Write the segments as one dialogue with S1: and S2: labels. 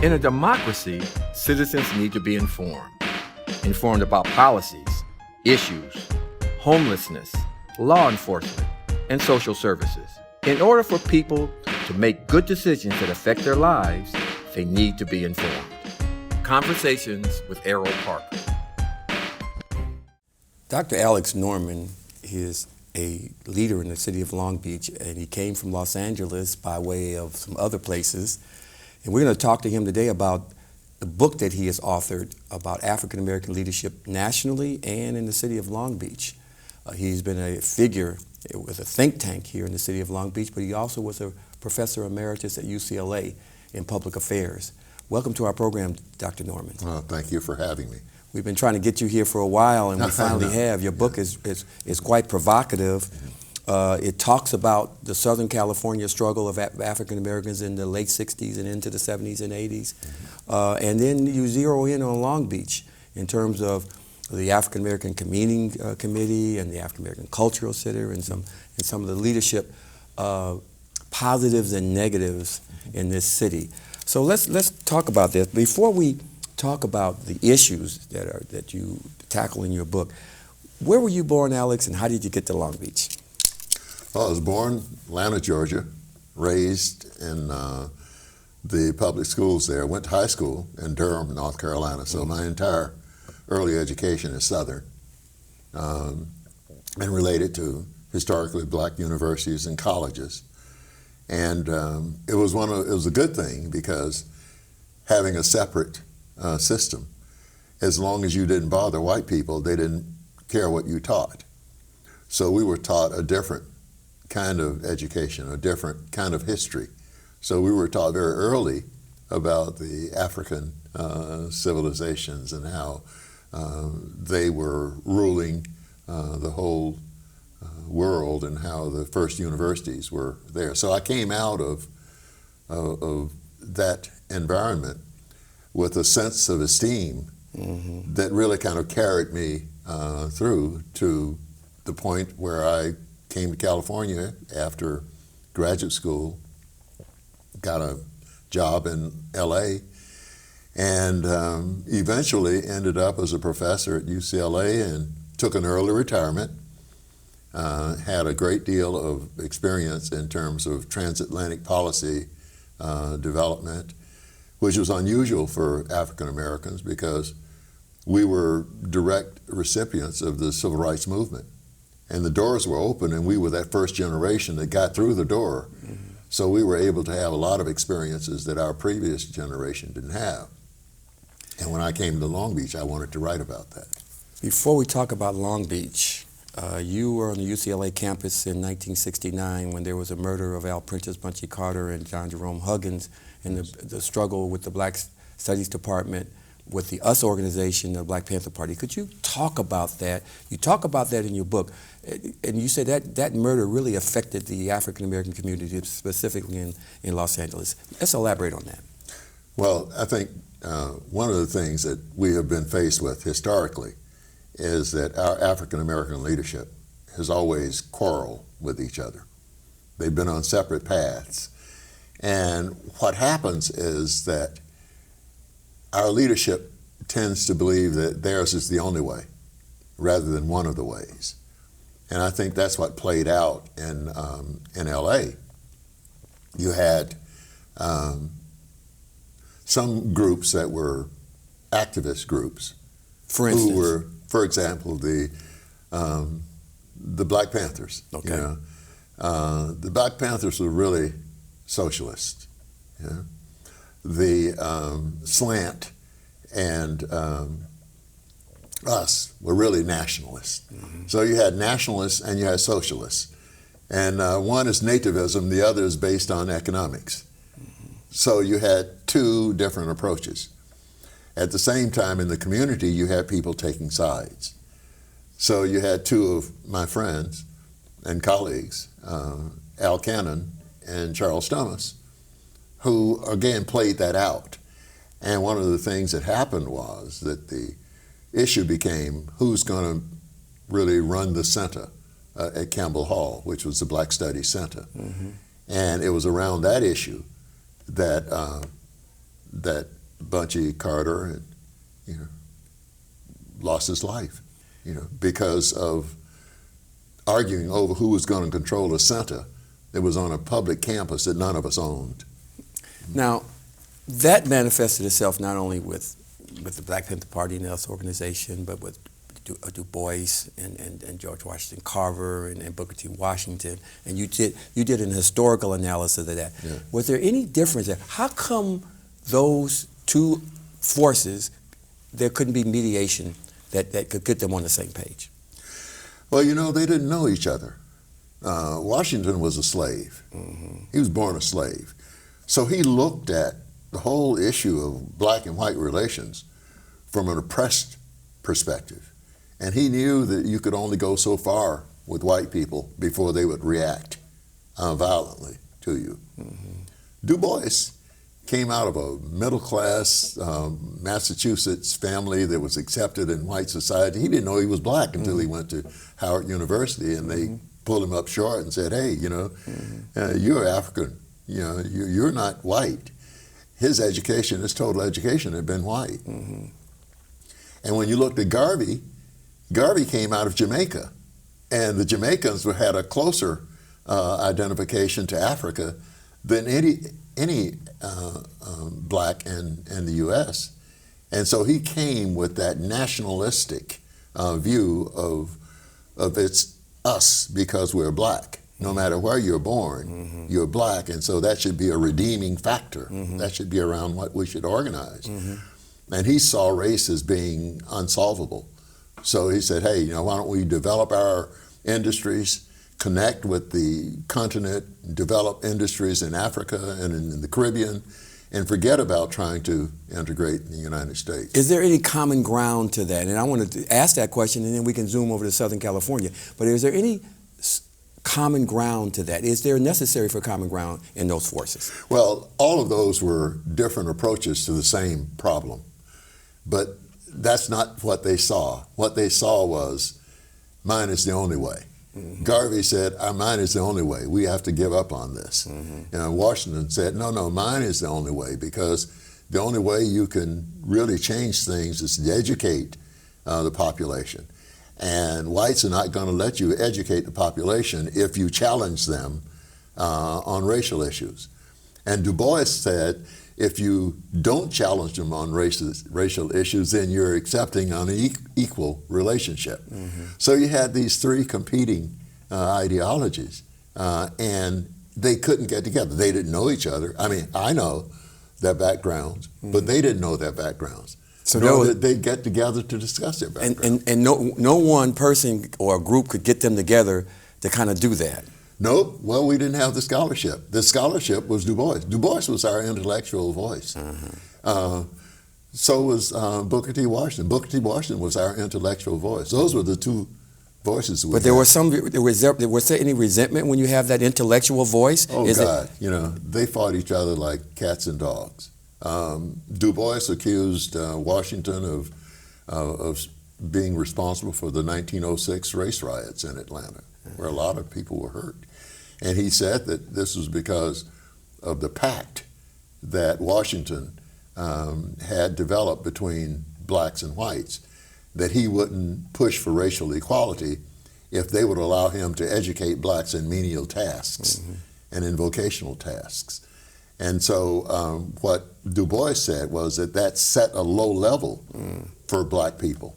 S1: In a democracy, citizens need to be informed. Informed about policies, issues, homelessness, law enforcement, and social services. In order for people to make good decisions that affect their lives, they need to be informed. Conversations with Erroll Parker.
S2: Dr. Alex Norman is a leader in the city of Long Beach, and he came from Los Angeles by way of some other places. And we're going to talk to him today about the book that he has authored about African American leadership nationally and in the city of Long Beach. He's been a figure with a think tank here in the city of Long Beach, but he also was a professor emeritus at UCLA in public affairs. Welcome to our program, Dr. Norman.
S3: Thank you for having me.
S2: We've been trying to get you here for a while, and we finally have. Your book is quite provocative. It talks about the Southern California struggle of African Americans in the late 60s and into the 70s and 80s. And then you zero in on Long Beach in terms of the African American Convening Committee and the African American Cultural Center and some of the leadership positives and negatives in this city. So let's talk about this. Before we talk about the issues that you tackle in your book, where were you born, Alex, and how did you get to Long Beach?
S3: Well, I was born in Atlanta, Georgia, raised in the public schools there, went to high school in Durham, North Carolina, so my entire early education is Southern, and related to historically black universities and colleges. And it was a good thing because having a separate system, as long as you didn't bother white people, they didn't care what you taught. So we were taught a different kind of education, a different kind of history. So we were taught very early about the African civilizations and how they were ruling the whole world and how the first universities were there. So I came out of that environment with a sense of esteem that really kind of carried me through to the point where I came to California after graduate school, got a job in LA, and eventually ended up as a professor at UCLA and took an early retirement. Had a great deal of experience in terms of transatlantic policy development, which was unusual for African Americans because we were direct recipients of the civil rights movement. And the doors were open, and we were that first generation that got through the door. So we were able to have a lot of experiences that our previous generation didn't have. And when I came to Long Beach, I wanted to write about that.
S2: Before we talk about Long Beach, you were on the UCLA campus in 1969 when there was a murder of Al Prentice, Bunchy Carter, and John Jerome Huggins, and the struggle with the Black Studies Department with the US organization, the Black Panther Party. Could you talk about that? You talk about that in your book, and you say that murder really affected the African American community, specifically in Los Angeles. Let's elaborate on that.
S3: Well, I think one of the things that we have been faced with historically is that our African American leadership has always quarreled with each other. They've been on separate paths. And what happens is that our leadership tends to believe that theirs is the only way, rather than one of the ways. And I think that's what played out in LA. You had some groups that were activist groups,
S2: for instance,
S3: who were, for example, the Black Panthers.
S2: Okay.
S3: You know? The Black Panthers were really socialist. You know? The Slant and us were really nationalists. So you had nationalists and you had socialists. And one is nativism, the other is based on economics. So you had two different approaches. At the same time, in the community, you had people taking sides. So you had two of my friends and colleagues, Al Cannon and Charles Thomas, who again played that out. And one of the things that happened was that the issue became who's going to really run the center at Campbell Hall, which was the Black Studies Center. And it was around that issue that that Bunchy Carter had, lost his life, because of arguing over who was going to control the center that was on a public campus that none of us owned.
S2: Now, that manifested itself not only with the Black Panther Party and its organization, but with Du Bois and George Washington Carver and Booker T. Washington, and you did an historical analysis of that.
S3: Yeah.
S2: Was there any difference there? How come those two forces, there couldn't be mediation that could get them on the same page?
S3: Well, they didn't know each other. Washington was a slave.
S2: Mm-hmm.
S3: He was born a slave. So he looked at the whole issue of black and white relations from an oppressed perspective. And he knew that you could only go so far with white people before they would react violently to you.
S2: Mm-hmm.
S3: Du Bois came out of a middle-class Massachusetts family that was accepted in white society. He didn't know he was black until he went to Howard University, and they pulled him up short and said, hey, you're African, you're not white. His education, his total education had been white.
S2: Mm-hmm.
S3: And when you looked at Garvey came out of Jamaica, and the Jamaicans had a closer identification to Africa than any black in the U.S. And so he came with that nationalistic view of it's us because we're black. No matter where you're born, you're black, and so that should be a redeeming factor. That should be around what we should organize. And he saw race as being unsolvable. So he said, hey, why don't we develop our industries, connect with the continent, develop industries in Africa and in the Caribbean, and forget about trying to integrate in the United States.
S2: Is there any common ground to that? And I want to ask that question, and then we can zoom over to Southern California. But is there any common ground to that? Is there necessary for common ground in those forces?
S3: Well, all of those were different approaches to the same problem. But that's not what they saw. What they saw was, mine is the only way. Garvey said, mine is the only way. We have to give up on this. And Washington said, no, mine is the only way, because the only way you can really change things is to educate the population. And whites are not going to let you educate the population if you challenge them on racial issues. And Du Bois said, if you don't challenge them on racial issues, then you're accepting an equal relationship. So you had these three competing ideologies, and they couldn't get together. They didn't know each other. I mean, I know their backgrounds, but they didn't know their backgrounds. So they'd get together to discuss their backgrounds.
S2: And no one person or a group could get them together to kind of do that.
S3: Nope. Well, we didn't have the scholarship. The scholarship was Du Bois. Du Bois was our intellectual voice. So was Booker T. Washington. Booker T. Washington was our intellectual voice. Those were the two voices we had.
S2: But was there any resentment when you have that intellectual voice?
S3: Oh, God. They fought each other like cats and dogs. Du Bois accused Washington of being responsible for the 1906 race riots in Atlanta, where a lot of people were hurt. And he said that this was because of the pact that Washington had developed between blacks and whites, that he wouldn't push for racial equality if they would allow him to educate blacks in menial tasks and in vocational tasks. And so what Du Bois said was that set a low level for black people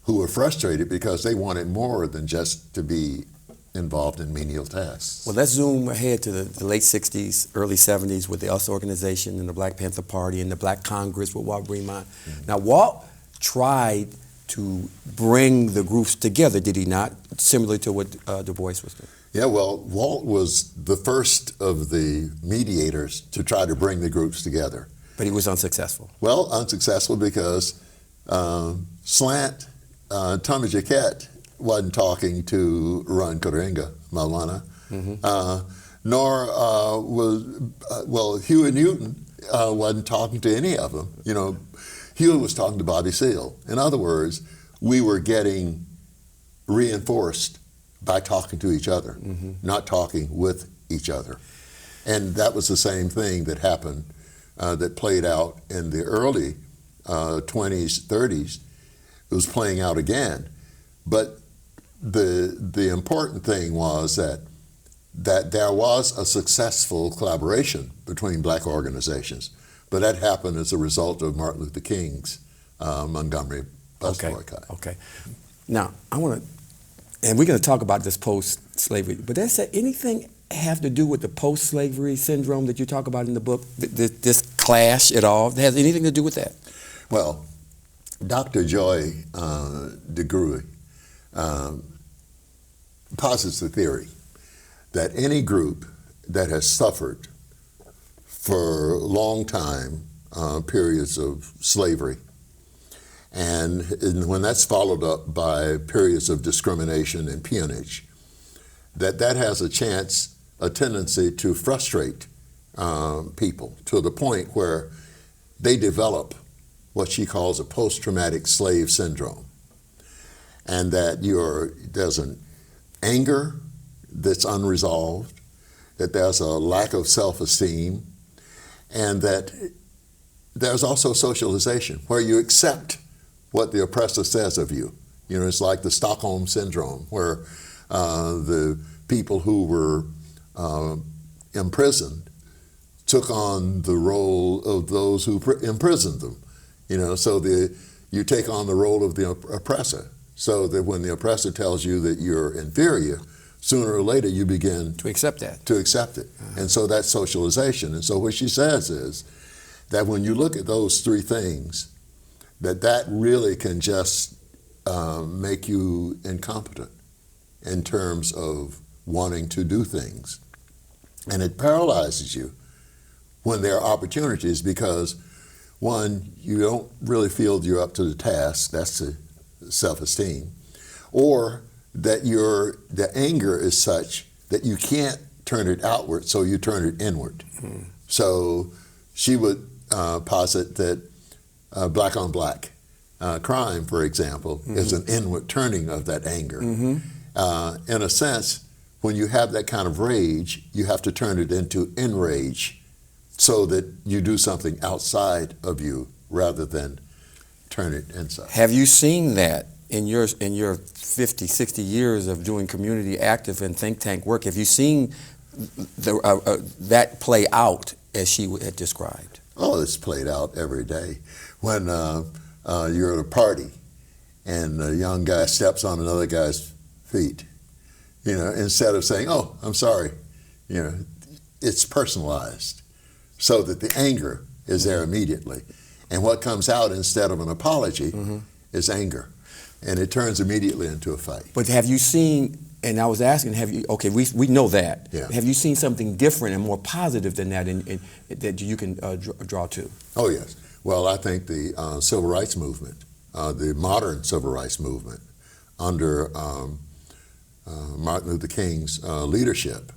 S3: who were frustrated because they wanted more than just to be involved in menial tasks.
S2: Well, let's zoom ahead to the late 60s, early 70s with the US organization and the Black Panther Party and the Black Congress with Walt Greenmont. Now, Walt tried to bring the groups together, did he not? Similar to what Du Bois was doing.
S3: Yeah, well, Walt was the first of the mediators to try to bring the groups together.
S2: But he was unsuccessful.
S3: Well, unsuccessful because Slant, Tommy Jaquette, wasn't talking to Ron Karenga, Malwana, nor was Huey Newton wasn't talking to any of them. Huey was talking to Bobby Seale. In other words, we were getting reinforced by talking to each other, not talking with each other. And that was the same thing that happened that played out in the early 20s, 30s. It was playing out again. But the important thing was that there was a successful collaboration between black organizations. But that happened as a result of Martin Luther King's Montgomery bus boycott.
S2: Okay. Now, I want to, and we're going to talk about this post-slavery, but does anything have to do with the post-slavery syndrome that you talk about in the book, this clash at all? Has anything to do with that?
S3: Well, Dr. Joy DeGruy posits the theory that any group that has suffered for long time periods of slavery, and when that's followed up by periods of discrimination and peonage, that has a tendency to frustrate people to the point where they develop what she calls a post-traumatic slave syndrome, and that there's an anger that's unresolved, that there's a lack of self-esteem, and that there's also socialization, where you accept what the oppressor says of you. You know, it's like the Stockholm Syndrome, where the people who were imprisoned took on the role of those who imprisoned them. You know, so you take on the role of the oppressor, so that when the oppressor tells you that you're inferior, sooner or later you begin
S2: to accept that.
S3: To accept it. And so that's socialization. And so what she says is that when you look at those three things, that really can just make you incompetent in terms of wanting to do things. And it paralyzes you when there are opportunities because, one, you don't really feel you're up to the task, that's the self-esteem, or that the anger is such that you can't turn it outward, so you turn it inward. Mm-hmm. So she would posit that black on black crime, for example, mm-hmm. is an inward turning of that anger. Mm-hmm. In a sense, when you have that kind of rage, you have to turn it into enrage so that you do something outside of you rather than turn it inside.
S2: Have you seen that in your 50, 60 years of doing community active and think tank work? Have you seen that play out as she had described?
S3: Oh, it's played out every day. When you're at a party and a young guy steps on another guy's feet, you know, instead of saying, "Oh, I'm sorry," you know, it's personalized, so that the anger is there immediately, and what comes out instead of an apology mm-hmm. is anger, and it turns immediately into a fight.
S2: But have you seen? And I was asking, have you? Okay, we know that.
S3: Yeah.
S2: Have you seen something different and more positive than that, that you can draw to?
S3: Oh yes. Well, I think the civil rights movement, the modern civil rights movement, under Martin Luther King's leadership,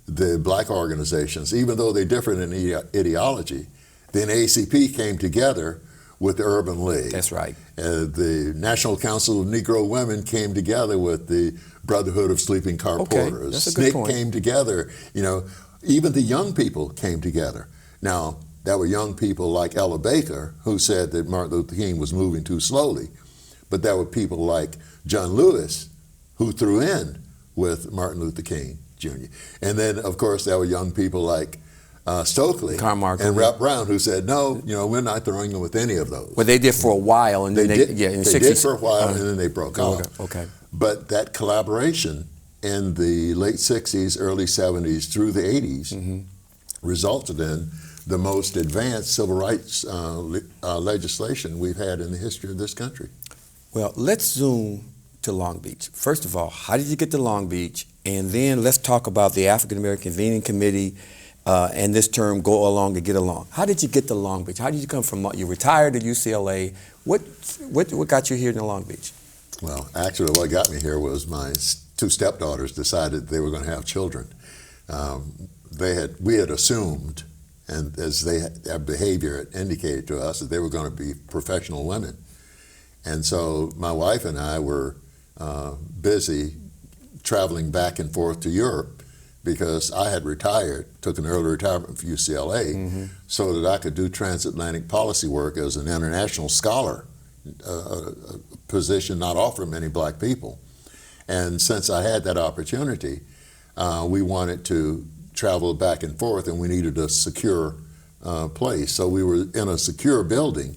S3: the black organizations, even though they differed in ideology, the NAACP came together with the Urban League.
S2: That's right.
S3: The National Council of Negro Women came together with the Brotherhood of Sleeping Car Porters.
S2: That's a good point.
S3: SNCC came together. You know, even the young people came together. Now, there were young people like Ella Baker who said that Martin Luther King was moving too slowly, but there were people like John Lewis who threw in with Martin Luther King Jr. And then, of course, there were young people like Stokely and Rep Brown who said, no, you know, we're not throwing them with any of those.
S2: Well, they did for a while, and
S3: they
S2: then
S3: did for a while, and then they broke off.
S2: Okay.
S3: But that collaboration in the late 60s, early 70s through the 80s mm-hmm. resulted in the most advanced civil rights legislation we've had in the history of this country.
S2: Well, let's zoom to Long Beach. First of all, how did you get to Long Beach? And then let's talk about the African American Convening Committee and this term, go along to get along. How did you get to Long Beach? How did you come from, you retired at UCLA. What got you here to Long Beach?
S3: Well, actually what got me here was my two stepdaughters decided they were going to have children. We had assumed, and as their behavior had indicated to us, that they were going to be professional women. And so my wife and I were busy traveling back and forth to Europe because I had retired, took an early retirement from UCLA, so that I could do transatlantic policy work as an international scholar, a position not offered many black people. And since I had that opportunity, we wanted to travel back and forth, and we needed a secure place. So we were in a secure building,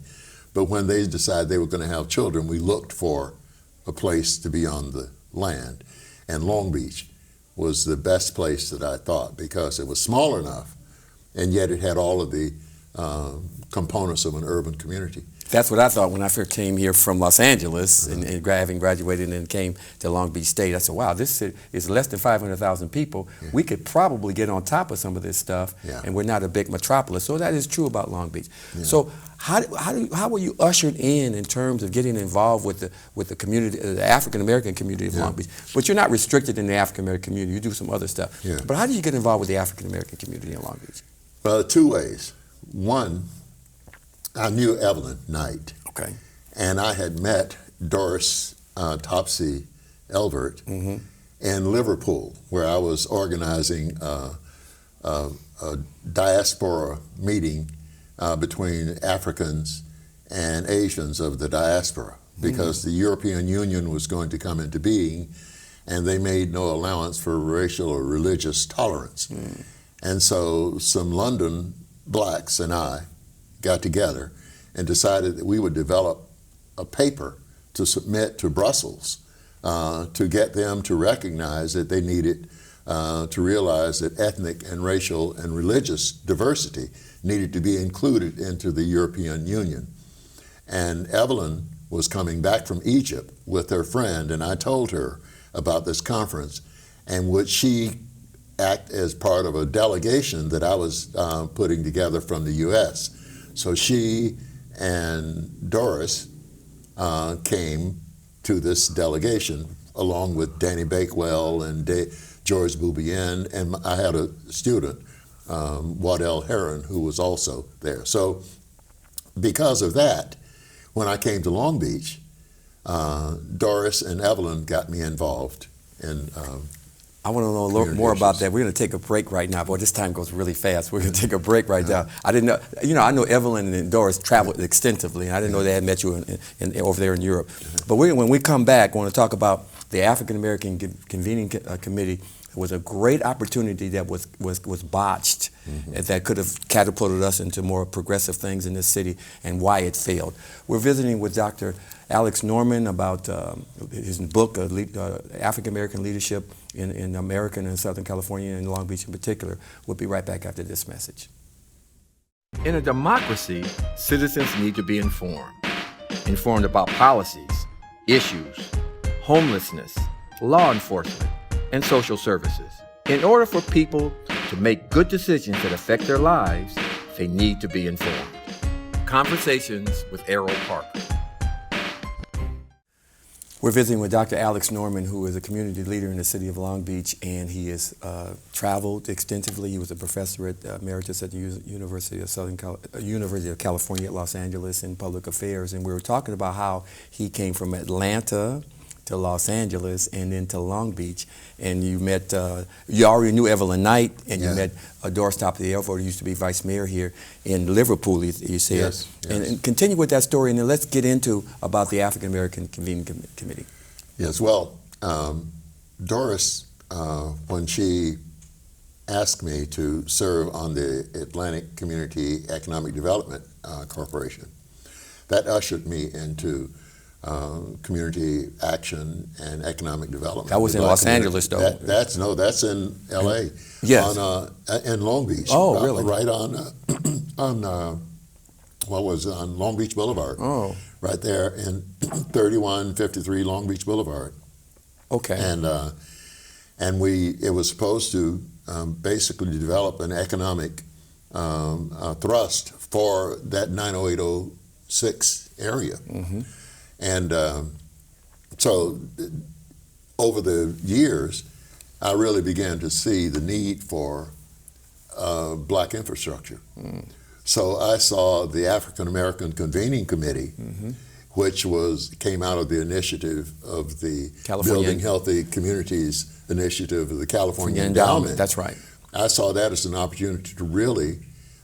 S3: but when they decided they were going to have children, we looked for a place to be on the land. And Long Beach was the best place that I thought, because it was small enough, and yet it had all of the components of an urban community.
S2: That's what I thought when I first came here from Los Angeles, and having graduated and then came to Long Beach State. I said, wow, this city is less than 500,000 people.
S3: Yeah.
S2: We could probably get on top of some of this stuff, and we're not a big metropolis. So that is true about Long Beach.
S3: Yeah.
S2: So how were you ushered in terms of getting involved with the community, the African American community of Long Beach? But you're not restricted in the African American community. You do some other stuff.
S3: Yeah.
S2: But how did you get involved with the African American community in Long Beach?
S3: Well, two ways. One, I knew Evelyn Knight.
S2: Okay.
S3: And I had met Doris Topsy Elvert in Liverpool, where I was organizing a diaspora meeting between Africans and Asians of the diaspora, because the European Union was going to come into being, and they made no allowance for racial or religious tolerance. And so some London blacks and I got together and decided that we would develop a paper to submit to Brussels to get them to recognize that they needed to realize that ethnic and racial and religious diversity needed to be included into the European Union. And Evelyn was coming back from Egypt with her friend, and I told her about this conference, and would she act as part of a delegation that I was putting together from the U.S. So she and Doris came to this delegation, along with Danny Bakewell and George Boubienne, and I had a student, Waddell Heron, who was also there. So because of that, when I came to Long Beach, Doris and Evelyn got me involved in
S2: I want to know a little more about that. We're going to take a break right now. Boy, this time goes really fast. We're going to take a break right now. I didn't know, I know Evelyn and Doris traveled extensively, and I didn't know they had met you over there in Europe. But when we come back, I want to talk about the African American Convening Committee. It was a great opportunity that was botched, that could have catapulted us into more progressive things in this city, and why it failed. We're visiting with Dr. Alex Norman about his book, African American Leadership in America and in Southern California and Long Beach in particular. We'll be right back after this message.
S1: In a democracy, citizens need to be informed about policies, issues, homelessness, law enforcement, and social services. In order for people to make good decisions that affect their lives, they need to be informed. Conversations with Erroll Parker.
S2: We're visiting with Dr. Alex Norman, who is a community leader in the city of Long Beach, and he has traveled extensively. He was a professor at emeritus at the University of California at Los Angeles in public affairs, and we were talking about how he came from Atlanta to Los Angeles and then to Long Beach, and you met, you already knew Evelyn Knight, and you met Doris Topsy Elvert, who used to be vice mayor here in Liverpool, you said.
S3: Yes.
S2: And continue with that story, and then let's get into about the African American Convening Committee.
S3: Yes, well, Doris, when she asked me to serve on the Atlantic Community Economic Development Corporation, that ushered me into community action and economic development.
S2: That was in Los Angeles, though.
S3: That's in L.A.
S2: Yes.
S3: In Long Beach.
S2: Oh, really?
S3: Right on Long Beach Boulevard.
S2: Oh.
S3: Right there in 3153 Long Beach Boulevard.
S2: Okay.
S3: And it was supposed to basically develop an economic thrust for that 90806 area. And so over the years, I really began to see the need for black infrastructure. So I saw the African American Convening Committee, which came out of the initiative of the
S2: California
S3: Building Healthy Communities initiative of the California Endowment.
S2: That's right.
S3: I saw that as an opportunity to really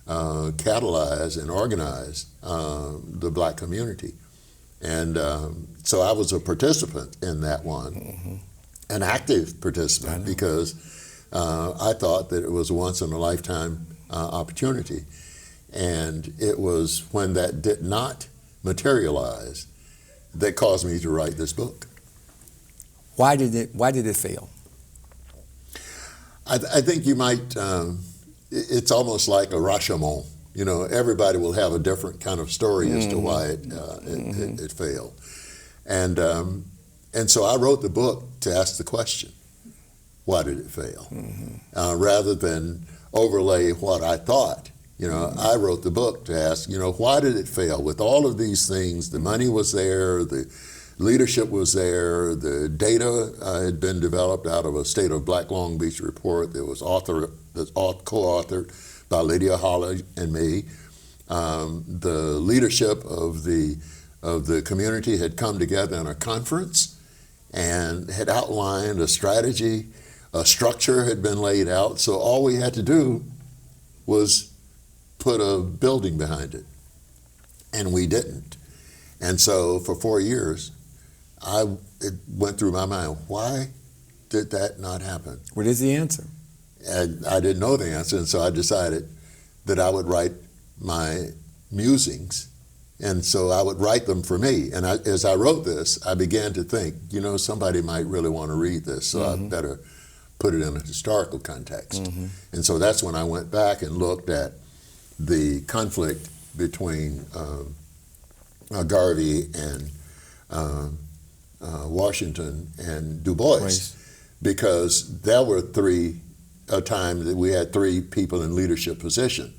S3: catalyze and organize the black community. And so I was a participant in that one, an active participant, because I thought that it was a once-in-a-lifetime opportunity. And it was when that did not materialize that caused me to write this book.
S2: Why did it fail?
S3: I think you might, it's almost like a Rashomon. You know, everybody will have a different kind of story as to why it failed. And so I wrote the book to ask the question, why did it fail? Rather than overlay what I thought. You know, I wrote the book to ask, you know, why did it fail? With all of these things, the money was there, the leadership was there, the data had been developed out of a State of Black Long Beach report that was co-authored by Lydia Holly and me. The leadership of the community had come together in a conference and had outlined a strategy. A structure had been laid out, so all we had to do was put a building behind it, and we didn't. And so for 4 years, it went through my mind, why did that not happen?
S2: What is the answer?
S3: And I didn't know the answer, and so I decided that I would write my musings, and so I would write them for me. And as I wrote this, I began to think, you know, somebody might really want to read this, so I better put it in a historical context. And so that's when I went back and looked at the conflict between Garvey and Washington and Du Bois, because there were a time that we had 3 people in leadership position.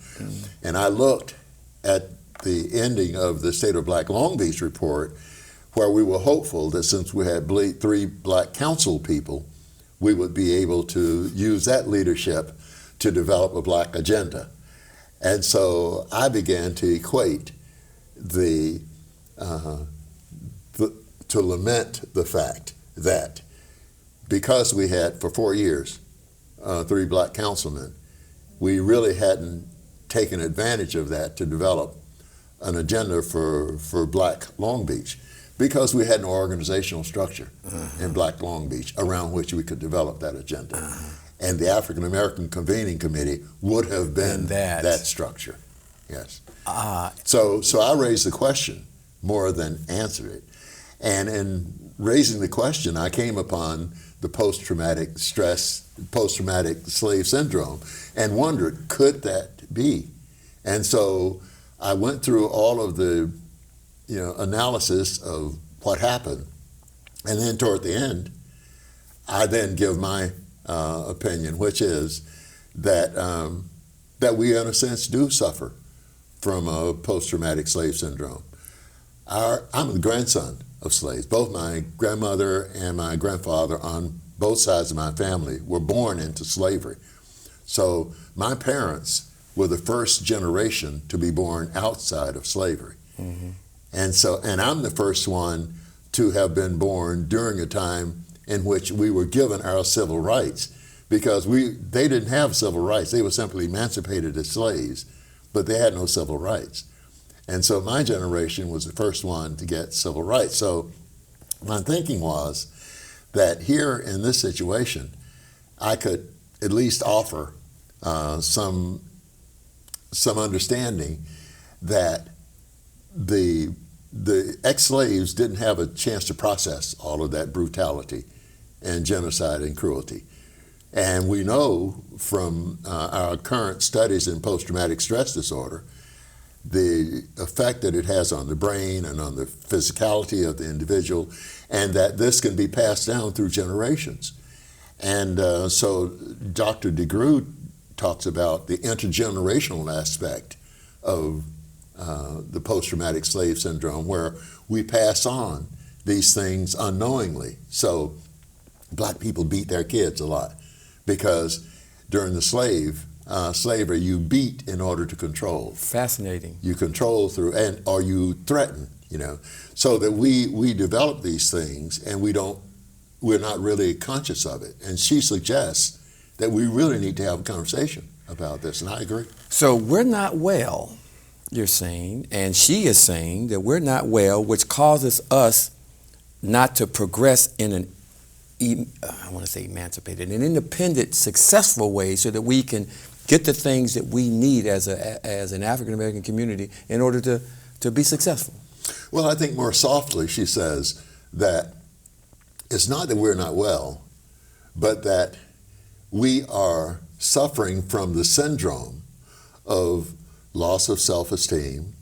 S3: And I looked at the ending of the State of Black Long Beach report, where we were hopeful that since we had 3 black council people, we would be able to use that leadership to develop a black agenda. And so I began to equate to lament the fact that because we had, for 4 years, 3 black councilmen, we really hadn't taken advantage of that to develop an agenda for Black Long Beach, because we had no organizational structure in Black Long Beach around which we could develop that agenda. And the African American Convening Committee would have been that structure. Yes. So I raised the question more than answered it. And in raising the question, I came upon the post-traumatic slave syndrome and wondered, could that be? And so I went through all of the analysis of what happened. And then toward the end, I then give my opinion, which is that we, in a sense, do suffer from a post-traumatic slave syndrome. I'm the grandson of slaves. Both my grandmother and my grandfather on both sides of my family were born into slavery. So my parents were the first generation to be born outside of slavery. And I'm the first one to have been born during a time in which we were given our civil rights, because they didn't have civil rights. They were simply emancipated as slaves, but they had no civil rights. And so my generation was the first one to get civil rights. So my thinking was that here in this situation, I could at least offer some understanding that the ex-slaves didn't have a chance to process all of that brutality and genocide and cruelty. And we know from our current studies in post-traumatic stress disorder the effect that it has on the brain and on the physicality of the individual, and that this can be passed down through generations. And so Dr. DeGroot talks about the intergenerational aspect of the post-traumatic slave syndrome, where we pass on these things unknowingly. So black people beat their kids a lot, because during the slavery, you beat in order to control.
S2: Fascinating.
S3: You control through, or you threaten. so that we develop these things and we're not really conscious of it. And she suggests that we really need to have a conversation about this, and I agree.
S2: So we're not well, you're saying, and she is saying that we're not well, which causes us not to progress in I want to say emancipated, an independent, successful way so that we can get the things that we need as an African American community in order to be successful.
S3: Well, I think more softly she says that it's not that we're not well, but that we are suffering from the syndrome of loss of self-esteem,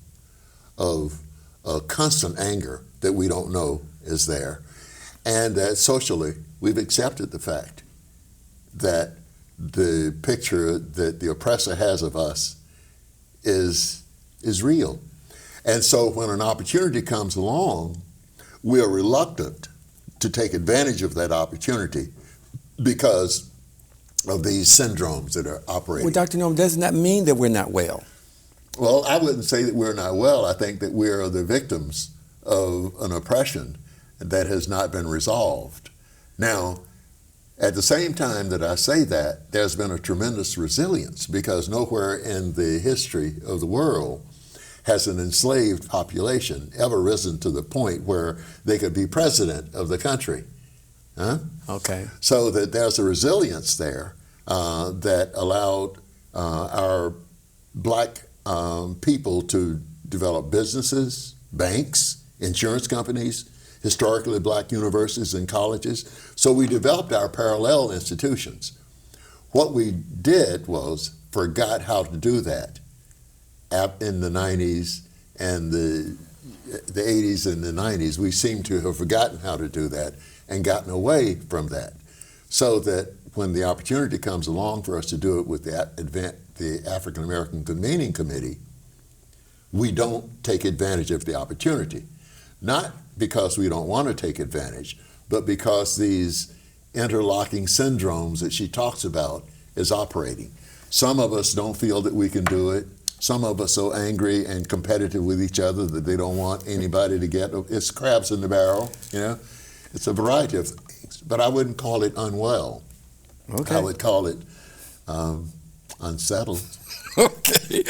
S3: of a constant anger that we don't know is there, and that socially we've accepted the fact that the picture that the oppressor has of us is real. And so when an opportunity comes along, we are reluctant to take advantage of that opportunity because of these syndromes that are operating.
S2: Well, Dr. Norman, doesn't that mean that we're not well?
S3: Well, I wouldn't say that we're not well. I think that we're the victims of an oppression that has not been resolved. Now, at the same time that I say that, there's been a tremendous resilience because nowhere in the history of the world has an enslaved population ever risen to the point where they could be president of the country. Huh?
S2: Okay.
S3: So that there's a resilience there that allowed our black people to develop businesses, banks, insurance companies, historically black universities and colleges. So we developed our parallel institutions. What we did was forgot how to do that in the 90s and the 80s and the 90s. We seem to have forgotten how to do that and gotten away from that. So that when the opportunity comes along for us to do it with the African American Convening Committee, we don't take advantage of the opportunity. Not because we don't want to take advantage, but because these interlocking syndromes that she talks about is operating. Some of us don't feel that we can do it. Some of us are so angry and competitive with each other that they don't want anybody to get, it's crabs in the barrel, It's a variety of things, but I wouldn't call it unwell.
S2: Okay.
S3: I would call it unsettled.
S2: Okay.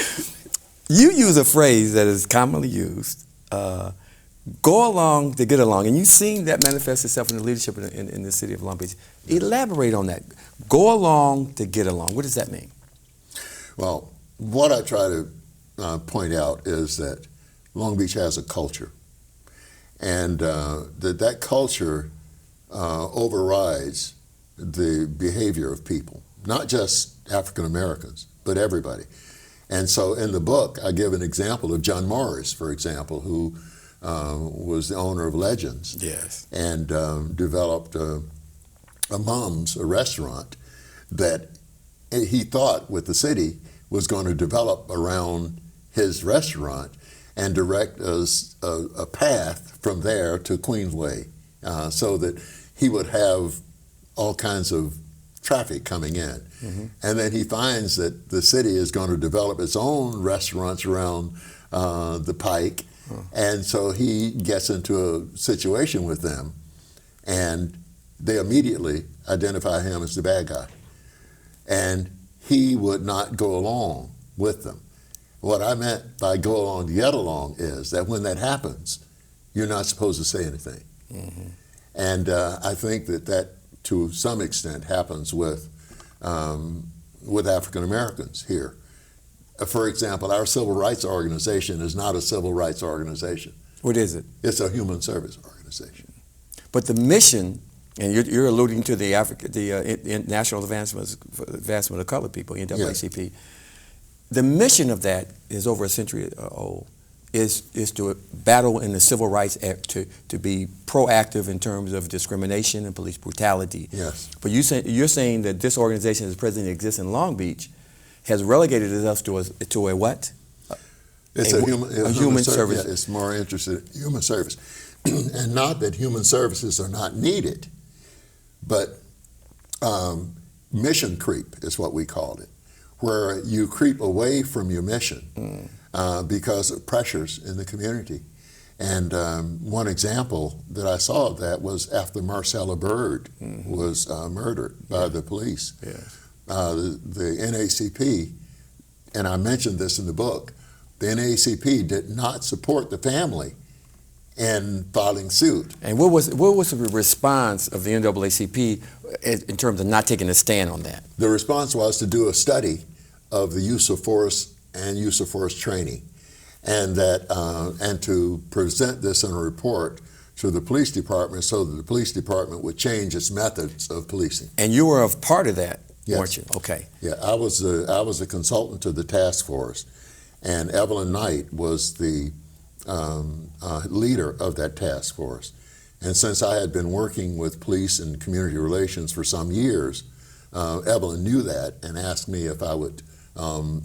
S2: You use a phrase that is commonly used, go along to get along, and you've seen that manifest itself in the leadership in the city of Long Beach. Elaborate on that. Go along to get along. What does that mean?
S3: Well, what I try to point out is that Long Beach has a culture, and that culture overrides the behavior of people, not just African Americans, but everybody. And so in the book, I give an example of John Morris, for example, who was the owner of Legends.
S2: Yes.
S3: And developed a Mom's, a restaurant that he thought with the city was going to develop around his restaurant and direct us a path from there to Queensway so that he would have all kinds of traffic coming in. Mm-hmm. And then he finds that the city is going to develop its own restaurants around the Pike. And so he gets into a situation with them, and they immediately identify him as the bad guy. And he would not go along with them. What I meant by go along to get along is that when that happens, you're not supposed to say anything. Mm-hmm. And I think that to some extent happens with African Americans here. For example, our civil rights organization is not a civil rights organization.
S2: What is it?
S3: It's a human service organization.
S2: But the mission, and you're alluding to the National Advancement of Colored People, NAACP. Yes. The mission of that is over a century old. Is to battle in the Civil Rights Act to be proactive in terms of discrimination and police brutality.
S3: Yes.
S2: But you're saying that this organization, as presently exists in Long Beach, has relegated us to a what?
S3: It's a human
S2: service.
S3: Yeah, it's more interested in human service. And not that human services are not needed, but mission creep is what we called it, where you creep away from your mission because of pressures in the community. And one example that I saw of that was after Marcella Berg was murdered by the police.
S2: Yes.
S3: The NAACP, and I mentioned this in the book, the NAACP did not support the family in filing suit.
S2: And what was the response of the NAACP in terms of not taking a stand on that?
S3: The response was to do a study of the use of force and use of force training, and to present this in a report to the police department so that the police department would change its methods of policing.
S2: And you were a part of that,
S3: Yes.
S2: weren't you? Okay.
S3: Yeah, I was a consultant to the task force, and Evelyn Knight was the leader of that task force. And since I had been working with police and community relations for some years, Evelyn knew that and asked me if I would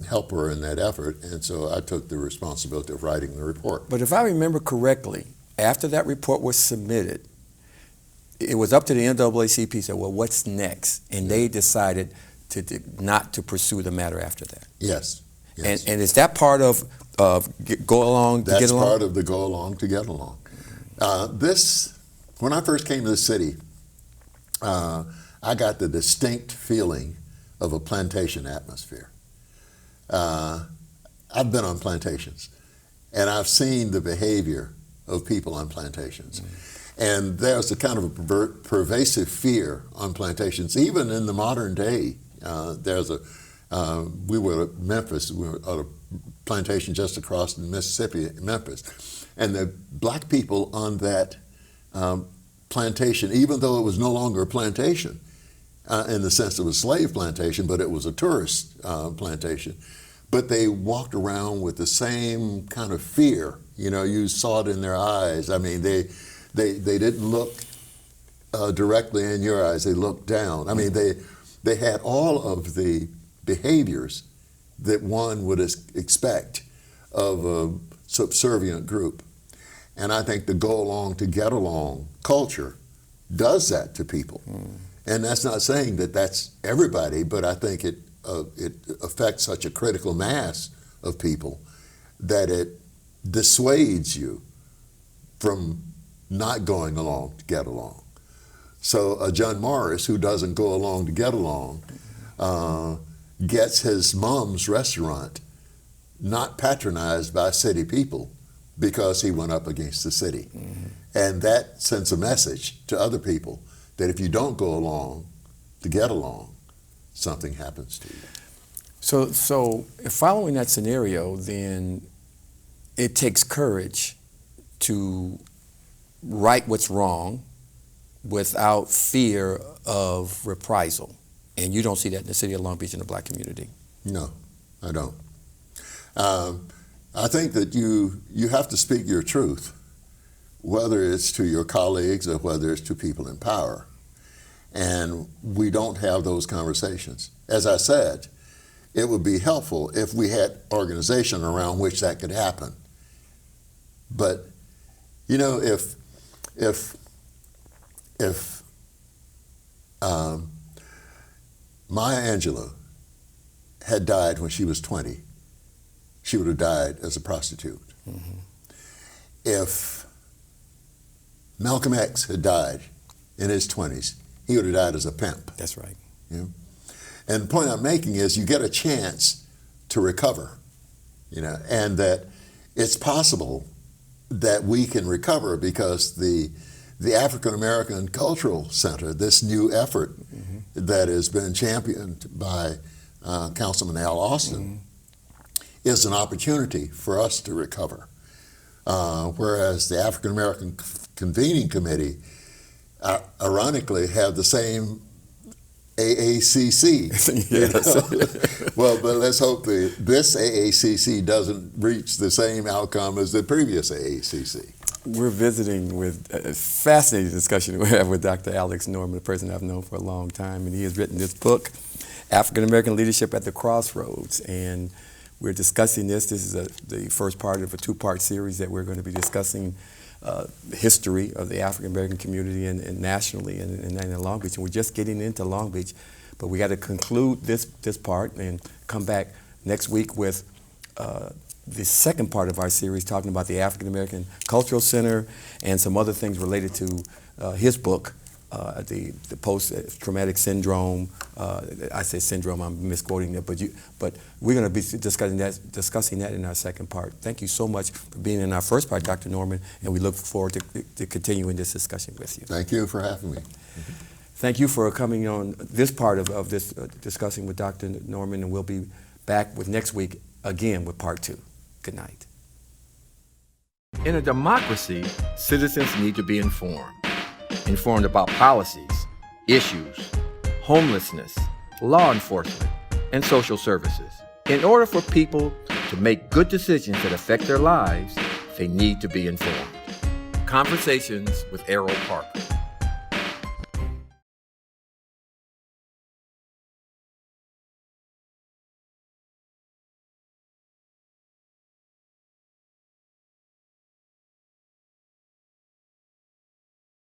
S3: help her in that effort, and so I took the responsibility of writing the report.
S2: But if I remember correctly, after that report was submitted, it was up to the NAACP to say, well, what's next? And they decided not to pursue the matter after that.
S3: Yes. Yes.
S2: And is that part of go along to
S3: That's
S2: get along?
S3: part of the go along to get along. When I first came to the city, I got the distinct feeling of a plantation atmosphere. I've been on plantations, and I've seen the behavior of people on plantations. And there's a kind of a pervasive fear on plantations, even in the modern day. We were at Memphis, we were at a plantation just across the Mississippi, Memphis. And the black people on that plantation, even though it was no longer a plantation, in the sense it was a slave plantation, but it was a tourist plantation, but they walked around with the same kind of fear. You know, you saw it in their eyes. I mean, they didn't look directly in your eyes. They looked down. I mean, they had all of the behaviors that one would expect of a subservient group. And I think the go along to get along culture does that to people. And that's not saying that that's everybody, but I think it affects such a critical mass of people that it dissuades you from not going along to get along. So John Morris, who doesn't go along to get along, gets his mom's restaurant not patronized by city people because he went up against the city. And that sends a message to other people that if you don't go along to get along, something happens to you.
S2: So following that scenario, then it takes courage to right what's wrong without fear of reprisal. And you don't see that in the city of Long Beach in the black community.
S3: No, I don't. I think that you have to speak your truth, whether it's to your colleagues or whether it's to people in power. And we don't have those conversations. As I said, it would be helpful if we had organization around which that could happen. But, you know, if Maya Angelou had died when she was 20, she would have died as a prostitute. If Malcolm X had died in his 20s, he would have died as a pimp.
S2: That's right.
S3: You know? And the point I'm making is you get a chance to recover, you know, and that it's possible that we can recover because the African American Cultural Center, this new effort that has been championed by Councilman Al Austin, is an opportunity for us to recover. Whereas the African American Convening Committee, ironically, have the same AACC.
S2: Yes.
S3: Well, but let's hope this AACC doesn't reach the same outcome as the previous AACC.
S2: We're visiting with a fascinating discussion we have with Dr. Alex Norman, a person I've known for a long time, and he has written this book, African American Leadership at the Crossroads, and we're discussing this. This is the first part of a two-part series that we're going to be discussing the history of the African American community and nationally and in Long Beach. And we're just getting into Long Beach, but we got to conclude this part and come back next week with the second part of our series, talking about the African American Cultural Center and some other things related to his book, the post-traumatic syndrome. I say syndrome, I'm misquoting it, but we're going to be discussing that in our second part. Thank you so much for being in our first part, Dr. Norman, and we look forward to continuing this discussion with you.
S3: Thank you for having me.
S2: Thank you for coming on this part of this discussing with Dr. Norman, and we'll be back with next week again with part 2. Good night.
S1: In a democracy, citizens need to be informed about policies, issues, homelessness, law enforcement, and social services. In order for people to make good decisions that affect their lives, they need to be informed. Conversations with Erroll Parker.